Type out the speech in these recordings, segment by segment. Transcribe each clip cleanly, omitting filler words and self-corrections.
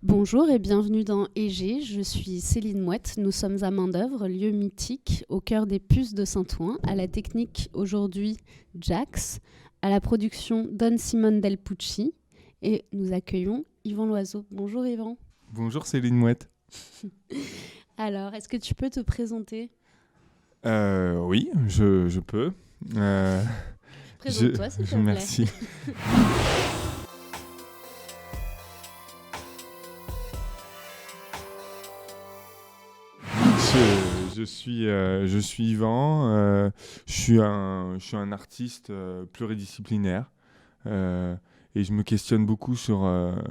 Bonjour et bienvenue dans EG, je suis Céline Mouette, nous sommes à Main-d'œuvre, lieu mythique au cœur des puces de Saint-Ouen, à la technique aujourd'hui Jax, à la production Don Simone Del Pucci et nous accueillons Yvan Loiseau. Bonjour Yvan. Bonjour Céline Mouette. Alors, est-ce que tu peux te présenter ? Oui, je peux. Présente-toi s'il te plaît. Merci. Je suis Yvan, je suis un artiste pluridisciplinaire et je me questionne beaucoup sur le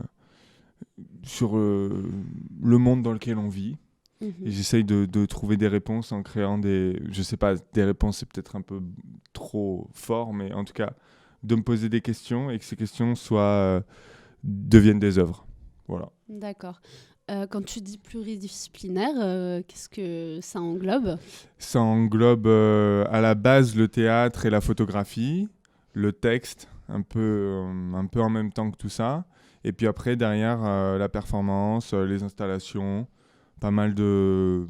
monde dans lequel on vit. Et j'essaye de trouver des réponses en créant je sais pas, des réponses c'est peut-être un peu trop fort, mais en tout cas de me poser des questions et que ces questions deviennent des œuvres. Voilà. D'accord. Quand tu dis pluridisciplinaire, qu'est-ce que ça englobe ? Ça englobe à la base le théâtre et la photographie, le texte un peu en même temps que tout ça, et puis après derrière la performance, les installations, pas mal de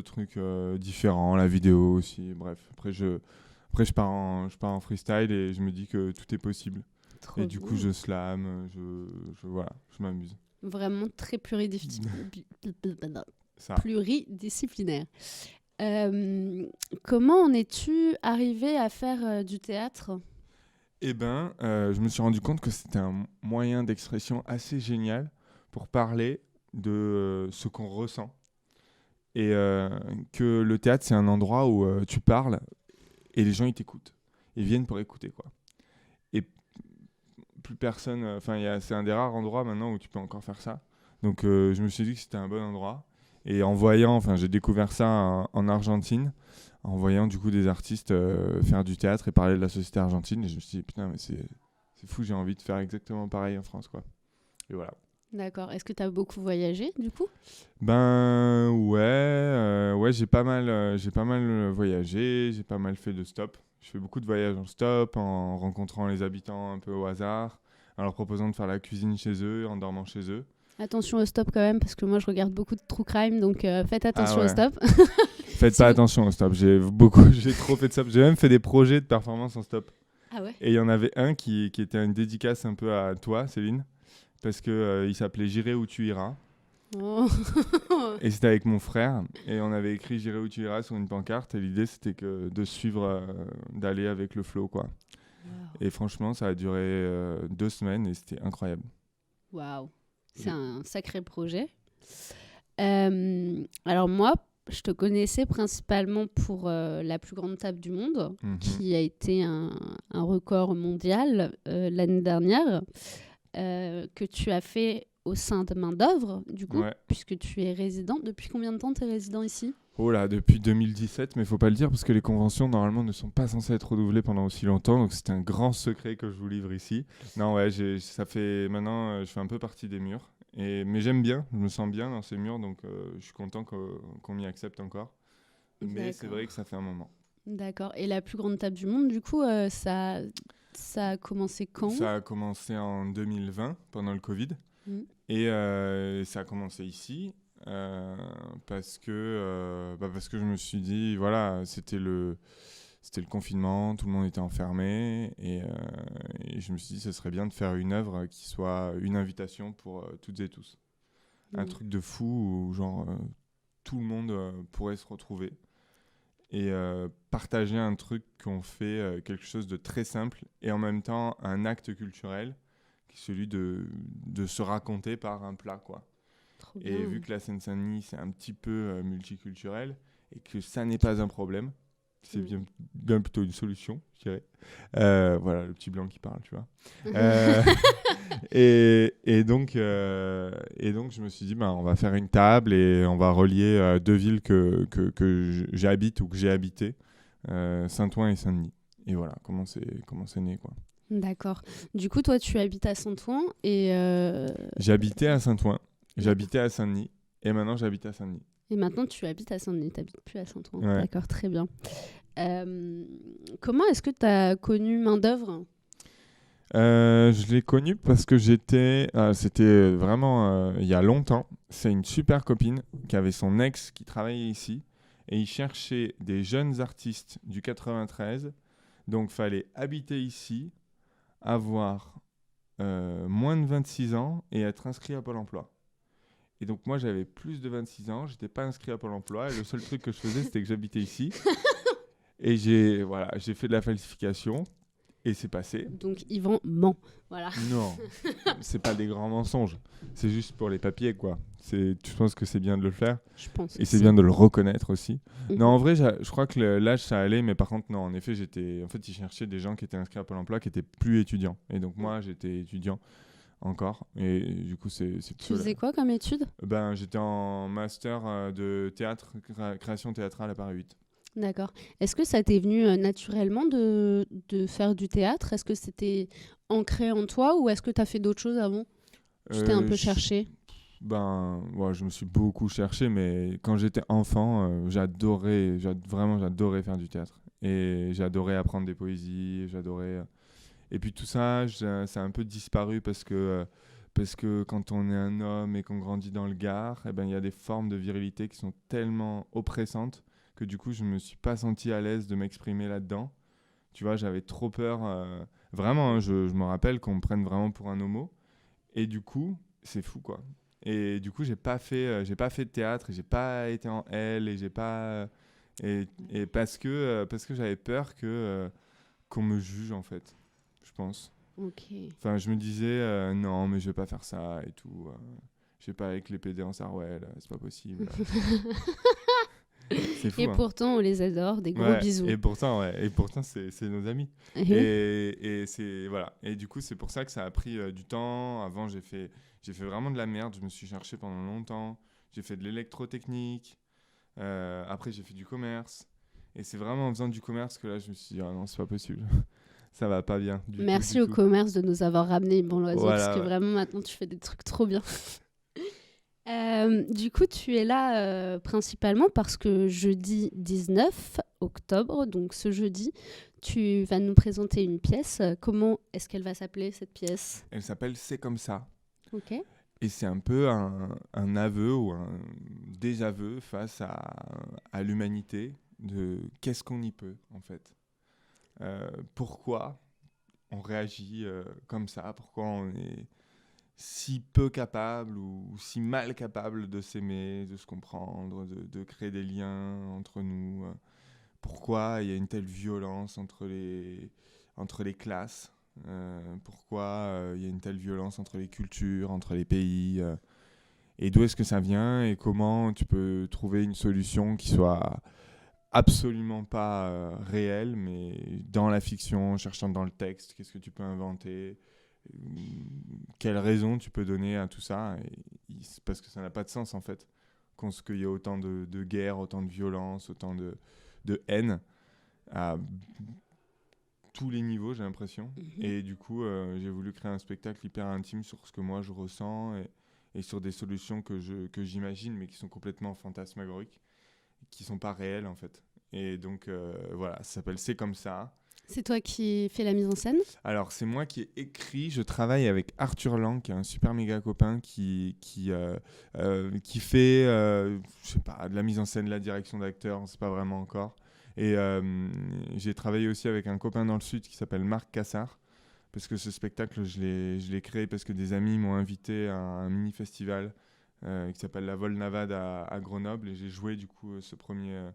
trucs différents, la vidéo aussi, bref. Après je pars en freestyle et je me dis que tout est possible. Trop et du bien. coup je slam, voilà, je m'amuse. Vraiment très Ça. pluridisciplinaire. Comment en es-tu arrivé à faire du théâtre ? Eh ben, je me suis rendu compte que c'était un moyen d'expression assez génial pour parler de ce qu'on ressent. Et que le théâtre, c'est un endroit où tu parles et les gens, ils t'écoutent. Ils viennent pour écouter, quoi. Et plus personne... c'est un des rares endroits maintenant où tu peux encore faire ça. Donc, je me suis dit que c'était un bon endroit. Et j'ai découvert ça en Argentine, en voyant du coup des artistes faire du théâtre et parler de la société argentine. Et je me suis dit, putain, mais c'est fou, j'ai envie de faire exactement pareil en France, quoi. Et voilà. D'accord. Est-ce que tu as beaucoup voyagé, du coup ? Ben ouais, j'ai pas mal voyagé, j'ai pas mal fait de stop. Je fais beaucoup de voyages en stop, en rencontrant les habitants un peu au hasard, en leur proposant de faire la cuisine chez eux, en dormant chez eux. Attention au stop quand même, parce que moi je regarde beaucoup de true crime, donc faites attention au stop. Faites pas attention au stop, j'ai trop fait de stop. J'ai même fait des projets de performance en stop. Ah ouais ? Et il y en avait un qui était une dédicace un peu à toi, Céline, parce que il s'appelait J'irai où tu iras. Oh. Et c'était avec mon frère, et on avait écrit J'irai où tu iras sur une pancarte, et l'idée c'était de suivre, d'aller avec le flow, quoi. Wow. Et franchement, ça a duré 2 semaines, et c'était incroyable. Waouh, c'est un sacré projet. Alors moi, je te connaissais principalement pour la plus grande table du monde, qui a été un record mondial l'année dernière, que tu as fait au sein de Main-d'œuvre, du coup, puisque tu es résident. Depuis combien de temps tu es résident ici ? Oh là, depuis 2017, mais il ne faut pas le dire parce que les conventions, normalement, ne sont pas censées être renouvelées pendant aussi longtemps, donc c'est un grand secret que je vous livre ici. Non, ouais, ça fait maintenant, je fais un peu partie des murs, mais j'aime bien, je me sens bien dans ces murs, donc je suis content qu'on m'y accepte encore. Mais D'accord. c'est vrai que ça fait un moment. D'accord. Et la plus grande table du monde, du coup, ça a commencé quand ? Ça a commencé en 2020, pendant le Covid. Et ça a commencé ici, parce que je me suis dit, voilà, c'était le confinement, tout le monde était enfermé, et je me suis dit, ce serait bien de faire une œuvre qui soit une invitation pour toutes et tous. Un truc de fou où, genre, tout le monde pourrait se retrouver et partager un truc qu'on fait, quelque chose de très simple et en même temps un acte culturel qui est celui de se raconter par un plat, quoi. Trop et bien. vu que la Seine-Saint-Denis c'est un petit peu multiculturel et que ça n'est pas un problème, c'est bien plutôt une solution, je dirais. Voilà, le petit blanc qui parle, tu vois. Et donc je me suis dit, on va faire une table et on va relier deux villes que j'habite ou que j'ai habité, Saint-Ouen et Saint-Denis. Et voilà, comment c'est né, quoi. D'accord. Du coup, toi, tu habites à Saint-Ouen et... J'habitais à Saint-Ouen, j'habitais à Saint-Denis et maintenant j'habite à Saint-Denis. Et maintenant, tu habites à Saint-Denis, tu n'habites plus à Saint-Ouen. Ouais. D'accord, très bien. Comment est-ce que tu as connu Main-d'œuvre ? Je l'ai connue parce que c'était vraiment il y a longtemps. C'est une super copine qui avait son ex qui travaillait ici et il cherchait des jeunes artistes du 93. Donc, fallait habiter ici, avoir moins de 26 ans et être inscrit à Pôle emploi. Et donc, moi, j'avais plus de 26 ans, j'étais pas inscrit à Pôle emploi et le seul truc que je faisais, c'était que j'habitais ici. Et j'ai fait de la falsification. Et c'est passé. Donc Yvan ment. Voilà. Non, c'est pas des grands mensonges. C'est juste pour les papiers, quoi. Tu penses que c'est bien de le faire. Je pense. Et c'est bien de le reconnaître aussi. Mhm. Non, en vrai, je crois que l'âge, ça allait. Mais par contre, non, en effet, En fait, ils cherchaient des gens qui étaient inscrits à Pôle emploi, qui étaient plus étudiants. Et donc, moi, j'étais étudiant encore. Et du coup, c'est Tu plutôt faisais quoi comme étude? Ben, j'étais en master de théâtre, création théâtrale à Paris 8. D'accord. Est-ce que ça t'est venu naturellement de faire du théâtre? Est-ce que c'était ancré en toi ou est-ce que tu as fait d'autres choses avant? Tu t'es un peu cherché? Ben, ouais, je me suis beaucoup cherché, mais quand j'étais enfant, vraiment j'adorais faire du théâtre. Et j'adorais apprendre des poésies, Et puis tout ça, ça a un peu disparu parce que quand on est un homme et qu'on grandit dans le Gard, eh ben, il y a des formes de virilité qui sont tellement oppressantes que du coup, je me suis pas senti à l'aise de m'exprimer là-dedans. Tu vois, j'avais trop peur. Vraiment, hein, je me rappelle qu'on me prenne vraiment pour un homo. Et du coup, c'est fou, quoi. Et du coup, j'ai pas fait de théâtre, et j'ai pas été en L, et j'ai pas. Et parce que j'avais peur qu'on me juge, en fait, je pense. Ok. Enfin, je me disais, non, mais je vais pas faire ça et tout. Je vais pas avec les PD en Sarwell, c'est pas possible. C'est fou, Et hein. pourtant, on les adore. Des gros Ouais, bisous. et pourtant c'est nos amis. Mhm. Et c'est voilà. Et du coup, c'est pour ça que ça a pris du temps. Avant, j'ai fait vraiment de la merde. Je me suis cherché pendant longtemps. J'ai fait de l'électrotechnique. Après, j'ai fait du commerce. Et c'est vraiment en faisant du commerce que là, je me suis dit, ah non, c'est pas possible. Ça va pas bien. Merci Du au tout. commerce de nous avoir ramené bon l'oiseau parce Voilà, que ouais. vraiment maintenant tu fais des trucs trop bien. Du coup, tu es là principalement parce que jeudi 19 octobre, donc ce jeudi, tu vas nous présenter une pièce. Comment est-ce qu'elle va s'appeler cette pièce? Elle s'appelle C'est comme ça. Ok. Et c'est un peu un aveu ou un désaveu face à l'humanité de qu'est-ce qu'on y peut, en fait. Pourquoi on réagit comme ça, pourquoi on est si peu capable ou si mal capable de s'aimer, de se comprendre, de créer des liens entre nous. Pourquoi il y a une telle violence entre les classes, pourquoi il y a une telle violence entre les cultures, entre les pays, et d'où est-ce que ça vient et comment tu peux trouver une solution qui soit absolument pas réelle, mais dans la fiction, en cherchant dans le texte, qu'est-ce que tu peux inventer, quelle raison tu peux donner à tout ça, parce que ça n'a pas de sens en fait, qu'il y ait autant de guerre, autant de violence, autant de haine à tous les niveaux, j'ai l'impression. Mhm. Et du coup, j'ai voulu créer un spectacle hyper intime sur ce que moi je ressens et sur des solutions que j'imagine, mais qui sont complètement fantasmagoriques, qui sont pas réelles en fait. Et donc voilà, ça s'appelle C'est comme ça. C'est toi qui fais la mise en scène? Alors c'est moi qui ai écrit, je travaille avec Arthur Lang, qui est un super méga copain qui fait, je sais pas, de la mise en scène, de la direction d'acteur, on sait pas vraiment encore. Et j'ai travaillé aussi avec un copain dans le Sud qui s'appelle Marc Cassard, parce que ce spectacle, je l'ai créé parce que des amis m'ont invité à un mini-festival qui s'appelle La Vol-Navade à Grenoble, et j'ai joué du coup ce premier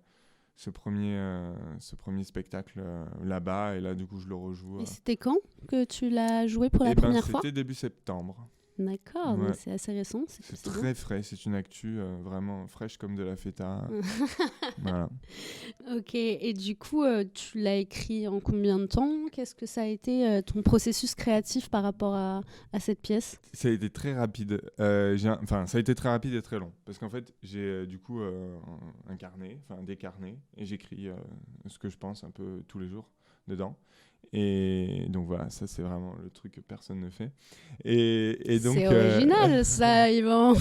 spectacle là-bas, et là du coup je le rejoue. Et c'était quand que tu l'as joué pour la Et ben première fois? c'était début septembre. D'accord, Ouais. donc c'est assez récent. C'est C'est très frais, c'est une actu vraiment fraîche comme de la feta. Voilà. Ok, et du coup, tu l'as écrit en combien de temps? Qu'est-ce que ça a été ton processus créatif par rapport à cette pièce? Ça a été très rapide. Enfin, ça a été très rapide et très long. Parce qu'en fait, j'ai du coup un carnet, enfin des carnets, et j'écris ce que je pense un peu tous les jours. dedans. Et donc voilà, ça c'est vraiment le truc que personne ne fait. Et donc, c'est original ça, Yvan.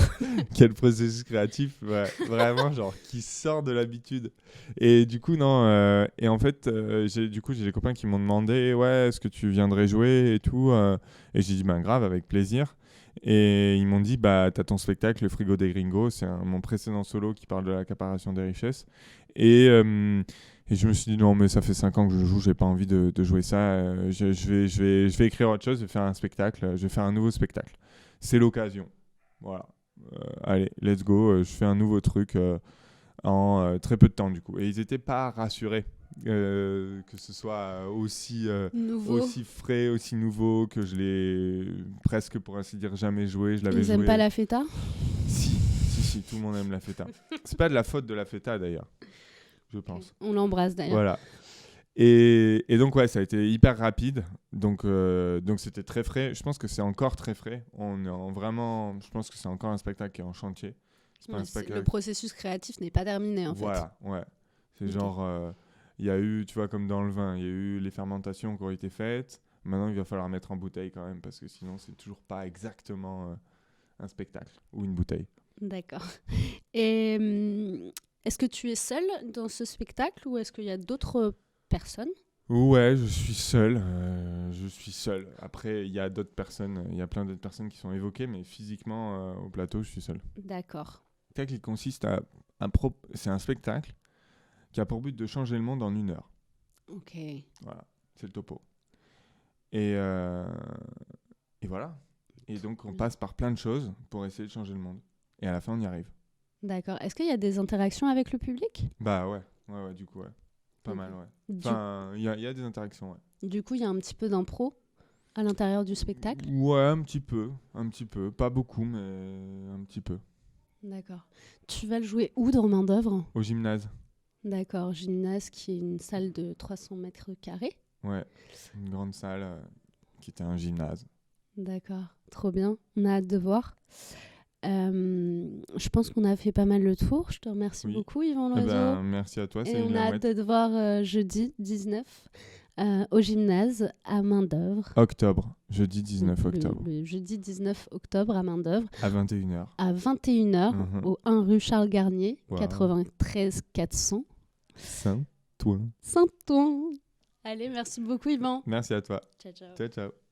Quel processus créatif, ouais, vraiment genre qui sort de l'habitude. Et du coup non, et en fait j'ai des copains qui m'ont demandé ouais est-ce que tu viendrais jouer et tout, et j'ai dit ben grave avec plaisir. Et ils m'ont dit bah t'as ton spectacle Le Frigo des Gringos, c'est mon précédent solo qui parle de l'accaparation des richesses. Et je me suis dit non mais ça fait 5 ans que je joue, j'ai pas envie de jouer ça, je vais écrire autre chose, je vais faire un spectacle, je vais faire un nouveau spectacle. C'est l'occasion. Voilà. Allez, let's go, je fais un nouveau truc en très peu de temps du coup. Et ils n'étaient pas rassurés que ce soit aussi frais, aussi nouveau, que je l'ai presque pour ainsi dire jamais joué. Je l'avais Ils joué. aiment pas la feta? Si, tout le monde aime la feta. C'est pas de la faute de la feta d'ailleurs, je pense. On l'embrasse d'ailleurs. Voilà. Et donc ouais, ça a été hyper rapide, donc c'était très frais. Je pense que c'est encore très frais. Je pense que c'est encore un spectacle qui est en chantier. C'est pas un spectacle... Le processus créatif n'est pas terminé en fait. Voilà, ouais. C'est genre, il y a eu, tu vois, comme dans le vin, il y a eu les fermentations qui ont été faites. Maintenant, il va falloir mettre en bouteille quand même, parce que sinon, c'est toujours pas exactement un spectacle ou une bouteille. D'accord. Et est-ce que tu es seul dans ce spectacle ou est-ce qu'il y a d'autres personnes? Ouais, je suis seul. Après, il y a d'autres personnes, il y a plein d'autres personnes qui sont évoquées, mais physiquement, au plateau, je suis seul. D'accord. Le spectacle, il consiste c'est un spectacle qui a pour but de changer le monde en 1 heure. Ok. Voilà, c'est le topo. Et voilà. Et donc, on passe par plein de choses pour essayer de changer le monde. Et à la fin, on y arrive. D'accord. Est-ce qu'il y a des interactions avec le public? Bah ouais, du coup, ouais. Pas mal, ouais. Enfin, il y a des interactions, ouais. Du coup, il y a un petit peu d'impro à l'intérieur du spectacle? Ouais, un petit peu. Pas beaucoup, mais un petit peu. D'accord. Tu vas le jouer où dans Main d'œuvre? Au gymnase. D'accord, gymnase qui est une salle de 300 mètres carrés. Ouais, une grande salle qui était un gymnase. D'accord, trop bien. On a hâte de voir. Je pense qu'on a fait pas mal le tour. Je te remercie beaucoup, Yvan Loiseau. Merci à toi. Et on a hâte de te voir jeudi 19 au gymnase à Main d'œuvre. Jeudi 19 octobre. Le jeudi 19 octobre à Main d'œuvre. À 21h. À 21h au 1 rue Charles Garnier, 93 400. Saint-Ouen. Allez, merci beaucoup, Yvan. Merci à toi. Ciao, ciao. Ciao, ciao.